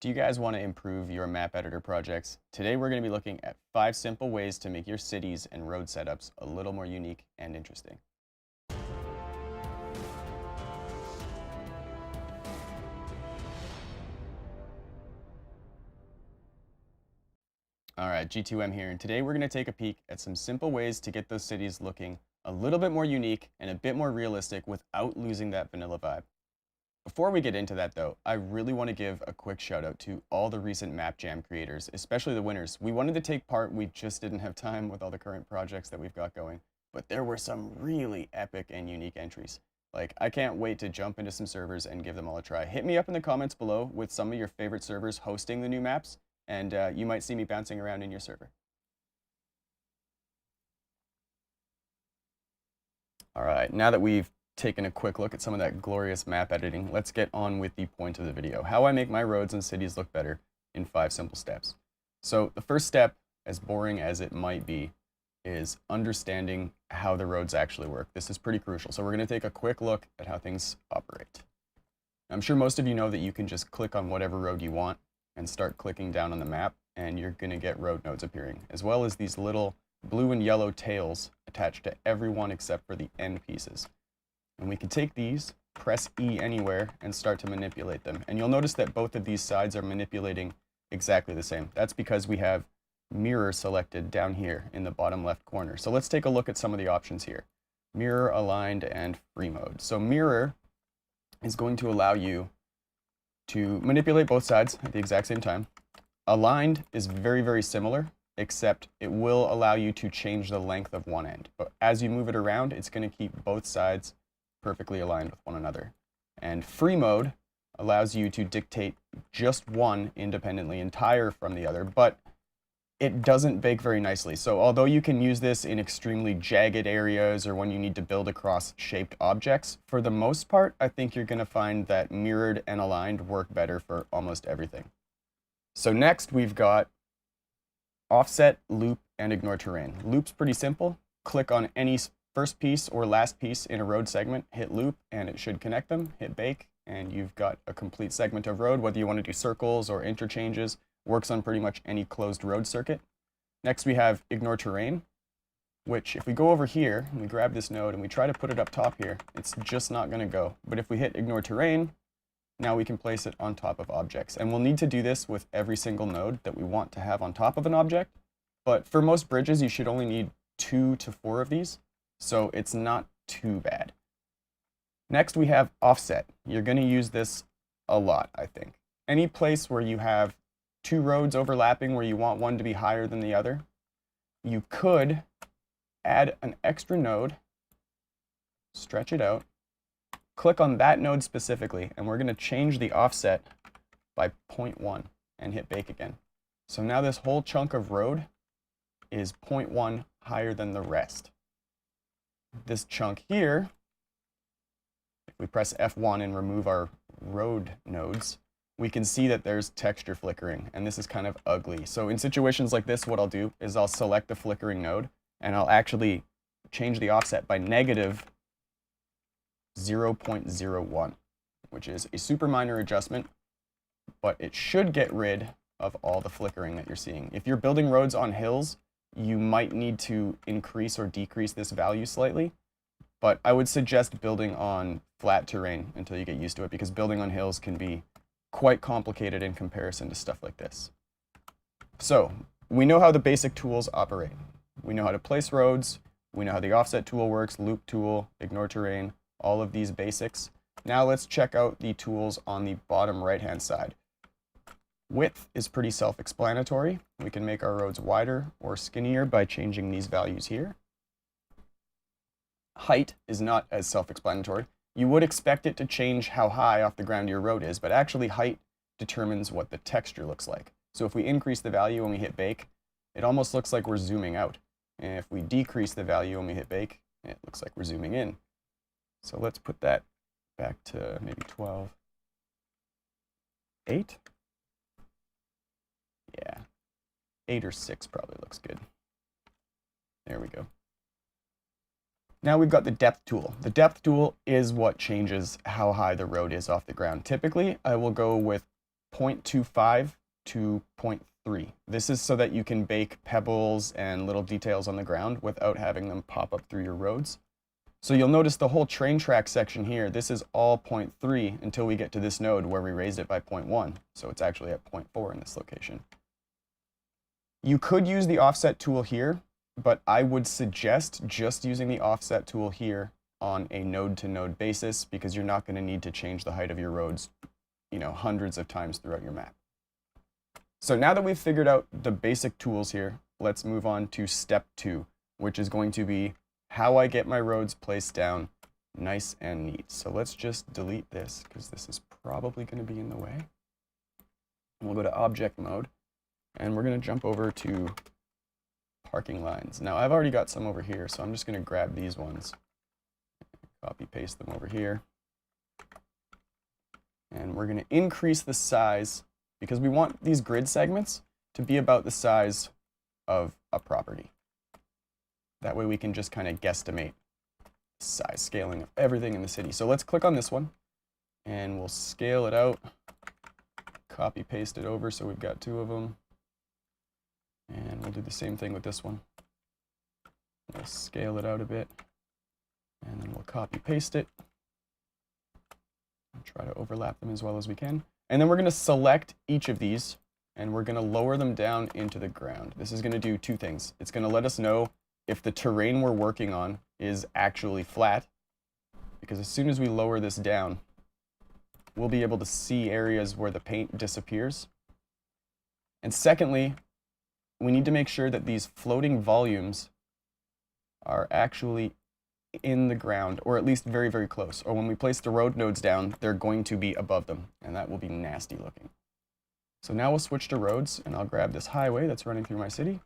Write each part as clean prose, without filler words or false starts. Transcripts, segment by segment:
Do you guys want to improve your map editor projects? Today we're going to be looking at 5 simple ways to make your cities and road setups a little more unique and interesting. Alright, G2M here, and today we're going to take a peek at some simple ways to get those cities looking a little bit more unique and a bit more realistic without losing that vanilla vibe. Before we get into that though, I really want to give a quick shout out to all the recent Map Jam creators, especially the winners. We wanted to take part, we just didn't have time with all the current projects that we've got going, but there were some really epic and unique entries. Like, I can't wait to jump into some servers and give them all a try. Hit me up in the comments below with some of your favorite servers hosting the new maps, and you might see me bouncing around in your server. All right, now that we've taken a quick look at some of that glorious map editing, let's get on with the point of the video, how I make my roads and cities look better in 5 simple steps. So the first step, as boring as it might be, is understanding how the roads actually work. This is pretty crucial. So we're going to take a quick look at how things operate. I'm sure most of you know that you can just click on whatever road you want and start clicking down on the map, and you're going to get road nodes appearing, as well as these little blue and yellow tails attached to every one except for the end pieces. And we can take these, press E anywhere, and start to manipulate them. And you'll notice that both of these sides are manipulating exactly the same. That's because we have mirror selected down here in the bottom left corner. So let's take a look at some of the options here. Mirror, aligned, and free mode. So mirror is going to allow you to manipulate both sides at the exact same time. Aligned is very, very similar, except it will allow you to change the length of one end. But as you move it around, it's going to keep both sides perfectly aligned with one another. And free mode allows you to dictate just one independently entire from the other, but it doesn't bake very nicely. So although you can use this in extremely jagged areas or when you need to build across shaped objects, for the most part, I think you're going to find that mirrored and aligned work better for almost everything. So next we've got offset, loop, and ignore terrain. Loop's pretty simple. Click on any first piece or last piece in a road segment, hit loop, and it should connect them. Hit bake, and you've got a complete segment of road, whether you want to do circles or interchanges. Works on pretty much any closed road circuit. Next we have ignore terrain, which if we go over here and we grab this node and we try to put it up top here, it's just not going to go. But if we hit ignore terrain, now we can place it on top of objects. And we'll need to do this with every single node that we want to have on top of an object. But for most bridges, you should only need 2 to 4 of these. So it's not too bad. Next we have offset. You're going to use this a lot, I think. Any place where you have 2 roads overlapping where you want one to be higher than the other, you could add an extra node, stretch it out, click on that node specifically, and we're going to change the offset by 0.1 and hit bake again. So now this whole chunk of road is 0.1 higher than the rest. This chunk here, if we press F1 and remove our road nodes, we can see that there's texture flickering, and this is kind of ugly. So in situations like this, what I'll do is I'll select the flickering node, and I'll actually change the offset by negative 0.01, which is a super minor adjustment, but it should get rid of all the flickering that you're seeing. If you're building roads on hills, you might need to increase or decrease this value slightly, but I would suggest building on flat terrain until you get used to it, because building on hills can be quite complicated in comparison to stuff like this. So we know how the basic tools operate. We know how to place roads. We know how the offset tool works, loop tool, ignore terrain, all of these basics. Now let's check out the tools on the bottom right-hand side. Width is pretty self-explanatory. We can make our roads wider or skinnier by changing these values here. Height is not as self-explanatory. You would expect it to change how high off the ground your road is, but actually height determines what the texture looks like. So if we increase the value when we hit bake, it almost looks like we're zooming out. And if we decrease the value when we hit bake, it looks like we're zooming in. So let's put that back to maybe 12. 8? Yeah, 8 or 6 probably looks good. There we go. Now we've got the depth tool. The depth tool is what changes how high the road is off the ground. Typically, I will go with 0.25 to 0.3. This is so that you can bake pebbles and little details on the ground without having them pop up through your roads. So you'll notice the whole train track section here, this is all 0.3 until we get to this node where we raised it by 0.1. So it's actually at 0.4 in this location. You could use the offset tool here, but I would suggest just using the offset tool here on a node-to-node basis, because you're not going to need to change the height of your roads, hundreds of times throughout your map. So now that we've figured out the basic tools here, let's move on to step 2, which is going to be how I get my roads placed down nice and neat. So let's just delete this, because this is probably going to be in the way. And we'll go to object mode, and we're going to jump over to parking lines. Now I've already got some over here, so I'm just going to grab these ones, copy paste them over here, and we're going to increase the size because we want these grid segments to be about the size of a property. That way we can just kind of guesstimate size scaling of everything in the city. So let's click on this one and we'll scale it out, copy paste it over so we've got 2 of them. And we'll do the same thing with this one. We'll scale it out a bit, and then we'll copy paste it and try to overlap them as well as we can. And then we're going to select each of these and we're going to lower them down into the ground. This is going to do 2 things. It's going to let us know if the terrain we're working on is actually flat, because as soon as we lower this down, we'll be able to see areas where the paint disappears. And secondly, we need to make sure that these floating volumes are actually in the ground, or at least very, very close. Or when we place the road nodes down, they're going to be above them, and that will be nasty looking. So now we'll switch to roads, and I'll grab this highway that's running through my city,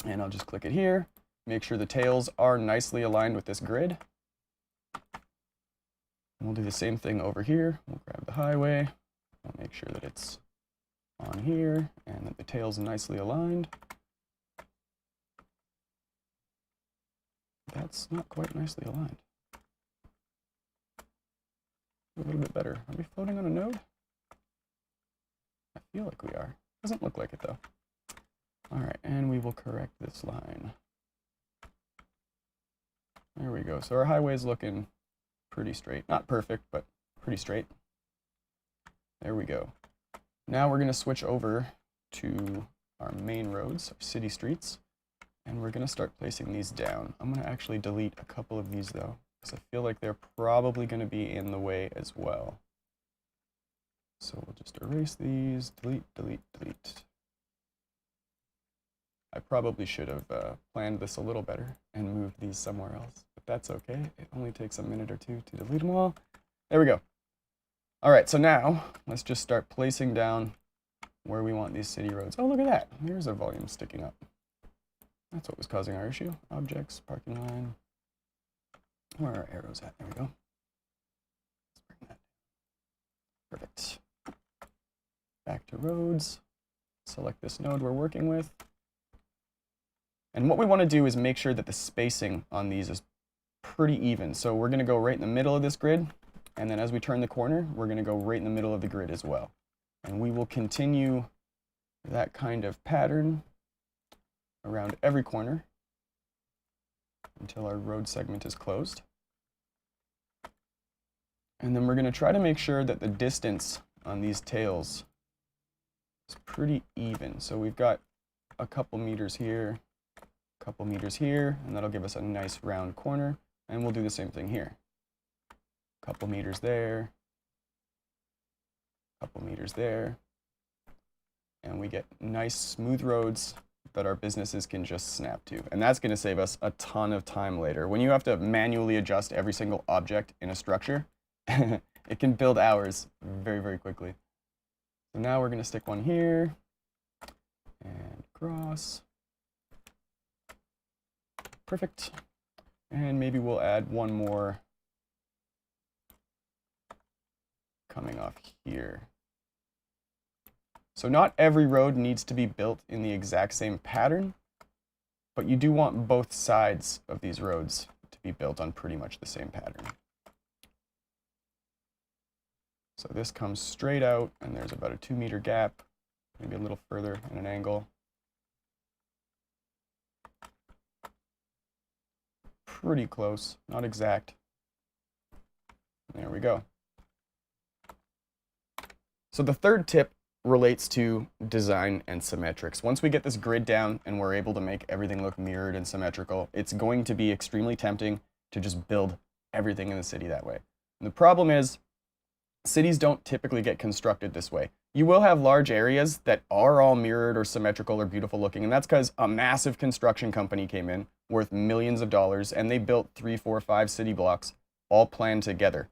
and I'll just click it here, make sure the tails are nicely aligned with this grid. And we'll do the same thing over here. We'll grab the highway, we'll make sure that it's on here and that the tail's nicely aligned. That's not quite nicely aligned. A little bit better. Are we floating on a node? I feel like we are. Doesn't look like it though. All right, and we will correct this line. There we go. So our highway's looking pretty straight. Not perfect, but pretty straight. There we go. Now we're going to switch over to our main roads, our city streets, and we're going to start placing these down. I'm going to actually delete a couple of these though, because I feel like they're probably going to be in the way as well. So we'll just erase these, delete, delete, delete. I probably should have planned this a little better and moved these somewhere else, but that's okay. It only takes a minute or 2 to delete them all. There we go. All right, so now let's just start placing down where we want these city roads. Oh, look at that. Here's our volume sticking up. That's what was causing our issue. Objects, parking line. Where are our arrows at? There we go. Let's bring that. Perfect. Back to roads. Select this node we're working with. And what we want to do is make sure that the spacing on these is pretty even. So we're going to go right in the middle of this grid. And then as we turn the corner, we're going to go right in the middle of the grid as well. And we will continue that kind of pattern around every corner until our road segment is closed. And then we're going to try to make sure that the distance on these tails is pretty even. So we've got a couple meters here, a couple meters here, and that'll give us a nice round corner. And we'll do the same thing here. Couple meters there, couple meters there, and we get nice smooth roads that our businesses can just snap to. And that's going to save us a ton of time later. When you have to manually adjust every single object in a structure, it can build hours very, very quickly. So now we're going to stick one here and across. Perfect. And maybe we'll add one more coming off here. So not every road needs to be built in the exact same pattern, but you do want both sides of these roads to be built on pretty much the same pattern. So this comes straight out, and there's about a 2-meter gap, maybe a little further in an angle. Pretty close, not exact. There we go. So the third tip relates to design and symmetrics. Once we get this grid down and we're able to make everything look mirrored and symmetrical, it's going to be extremely tempting to just build everything in the city that way. And the problem is, cities don't typically get constructed this way. You will have large areas that are all mirrored or symmetrical or beautiful looking, and that's because a massive construction company came in worth millions of dollars and they built 3, 4, 5 city blocks all planned together.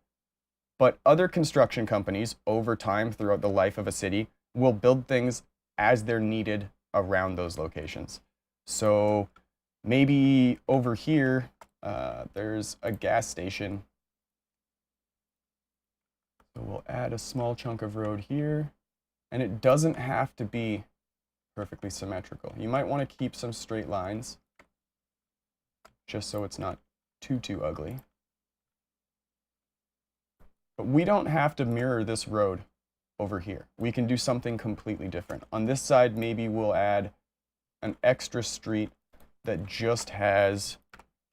But other construction companies over time throughout the life of a city will build things as they're needed around those locations. So maybe over here, there's a gas station. So we'll add a small chunk of road here, and it doesn't have to be perfectly symmetrical. You might want to keep some straight lines just so it's not too ugly. But we don't have to mirror this road over here. We can do something completely different. On this side, maybe we'll add an extra street that just has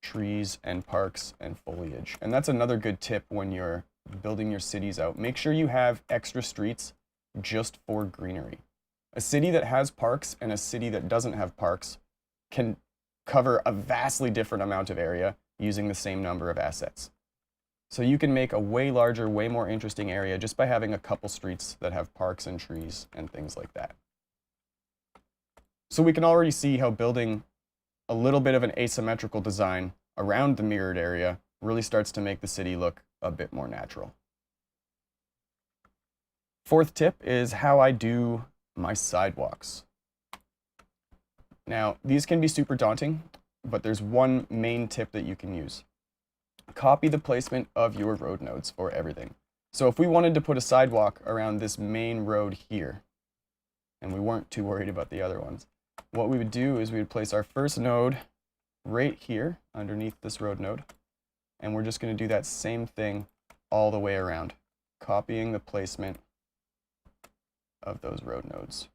trees and parks and foliage. And that's another good tip when you're building your cities out. Make sure you have extra streets just for greenery. A city that has parks and a city that doesn't have parks can cover a vastly different amount of area using the same number of assets. So you can make a way larger, way more interesting area just by having a couple streets that have parks and trees and things like that. So we can already see how building a little bit of an asymmetrical design around the mirrored area really starts to make the city look a bit more natural. Fourth tip is how I do my sidewalks. Now, these can be super daunting, but there's one main tip that you can use. Copy the placement of your road nodes for everything. So if we wanted to put a sidewalk around this main road here, and we weren't too worried about the other ones, what we would do is we would place our first node right here underneath this road node, and we're just going to do that same thing all the way around, copying the placement of those road nodes.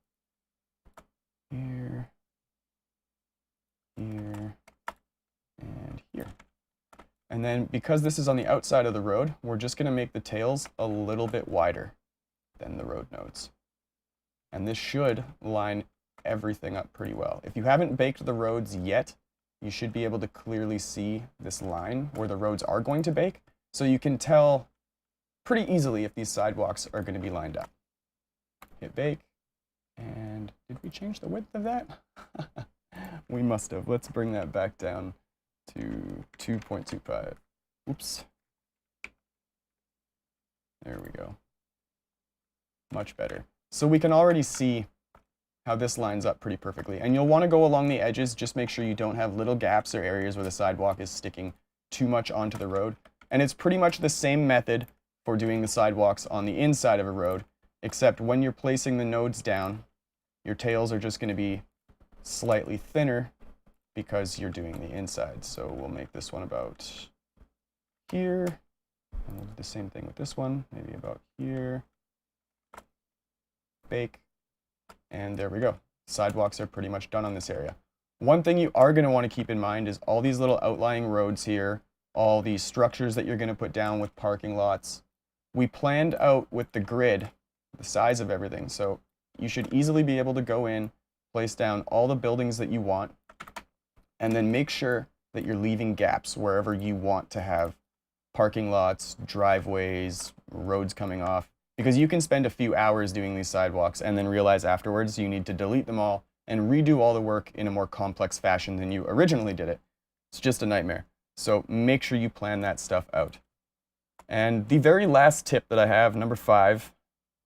Here, here, and here. And then because this is on the outside of the road, we're just going to make the tails a little bit wider than the road nodes. And this should line everything up pretty well. If you haven't baked the roads yet, you should be able to clearly see this line where the roads are going to bake. So you can tell pretty easily if these sidewalks are going to be lined up. Hit bake. And did we change the width of that? We must have. Let's bring that back down to 2.25. Oops. There we go. Much better. So we can already see how this lines up pretty perfectly. And you'll want to go along the edges, just make sure you don't have little gaps or areas where the sidewalk is sticking too much onto the road. And it's pretty much the same method for doing the sidewalks on the inside of a road, except when you're placing the nodes down, your tails are just going to be slightly thinner because you're doing the inside. So we'll make this one about here, and we'll do the same thing with this one, maybe about here. Bake, and there we go. Sidewalks are pretty much done on this area. One thing you are going to want to keep in mind is all these little outlying roads here, all these structures that you're going to put down with parking lots. We planned out with the grid the size of everything, so you should easily be able to go in, place down all the buildings that you want, and then make sure that you're leaving gaps wherever you want to have parking lots, driveways, roads coming off, because you can spend a few hours doing these sidewalks and then realize afterwards you need to delete them all and redo all the work in a more complex fashion than you originally did it. It's just a nightmare. So make sure you plan that stuff out. And the very last tip that I have, number 5,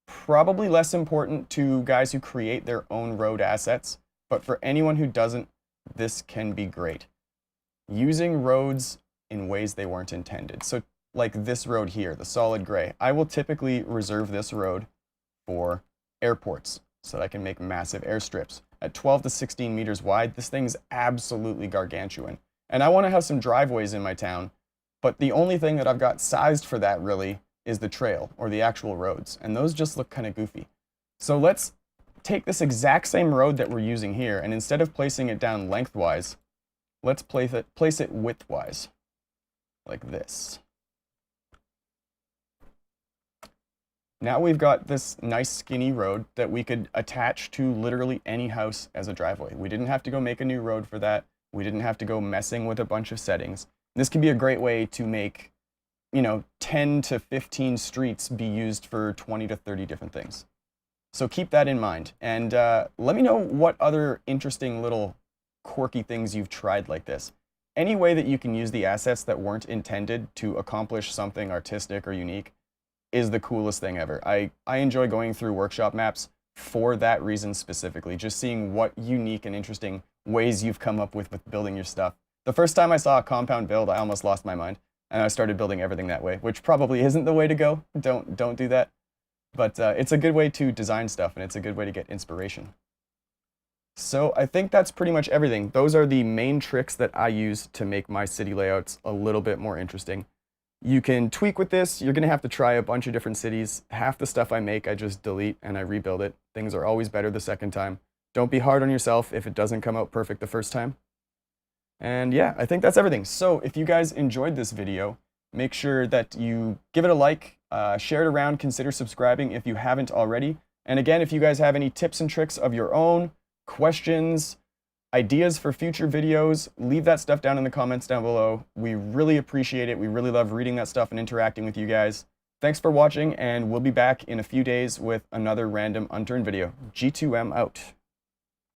probably less important to guys who create their own road assets, but for anyone who doesn't, this can be great. Using roads in ways they weren't intended. So like this road here, the solid gray, I will typically reserve this road for airports so that I can make massive airstrips. At 12 to 16 meters wide, this thing's absolutely gargantuan. And I want to have some driveways in my town, but the only thing that I've got sized for that really is the trail or the actual roads, and those just look kind of goofy. So let's take this exact same road that we're using here, and instead of placing it down lengthwise, let's place it widthwise, like this. Now we've got this nice skinny road that we could attach to literally any house as a driveway. We didn't have to go make a new road for that. We didn't have to go messing with a bunch of settings. This could be a great way to make, 10 to 15 streets be used for 20 to 30 different things. So keep that in mind. And let me know what other interesting little quirky things you've tried like this. Any way that you can use the assets that weren't intended to accomplish something artistic or unique is the coolest thing ever. I enjoy going through workshop maps for that reason specifically, just seeing what unique and interesting ways you've come up with building your stuff. The first time I saw a compound build, I almost lost my mind, and I started building everything that way, which probably isn't the way to go. Don't do that. But it's a good way to design stuff, and it's a good way to get inspiration. So I think that's pretty much everything. Those are the main tricks that I use to make my city layouts a little bit more interesting. You can tweak with this. You're going to have to try a bunch of different cities. Half the stuff I make, I just delete and I rebuild it. Things are always better the second time. Don't be hard on yourself if it doesn't come out perfect the first time. And yeah, I think that's everything. So if you guys enjoyed this video, make sure that you give it a like, share it around, consider subscribing if you haven't already. And again, if you guys have any tips and tricks of your own, questions, ideas for future videos, leave that stuff down in the comments down below. We really appreciate it. We really love reading that stuff and interacting with you guys. Thanks for watching, and we'll be back in a few days with another random unturned video. G2M out.